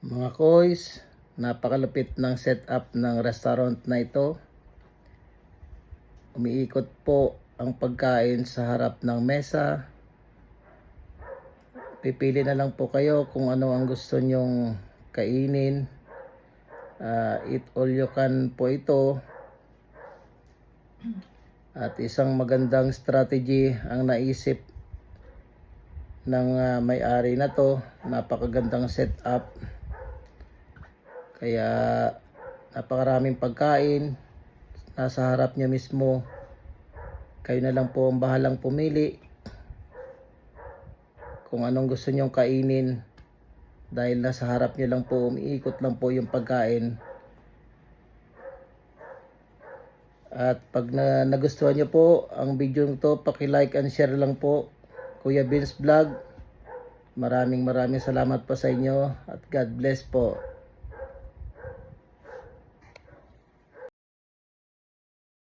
Mga koys, napakalupit ng setup ng restaurant na ito. Umiikot po ang pagkain sa harap ng mesa. Pipili na lang po kayo kung ano ang gusto nyong kainin. Eat all you can po ito. At isang magandang strategy ang naisip ng may-ari na to. Napakagandang setup. Kaya napakaraming pagkain nasa harap niya mismo. Kayo na lang po ang bahalang pumili kung anong gusto nyong kainin, dahil nasa harap niyo lang po, umiikot lang po yung pagkain. At pag nagustuhan niyo po ang video nito, paki-like and share lang po. Kuya Vince Vlog, maraming salamat po sa inyo at God bless po.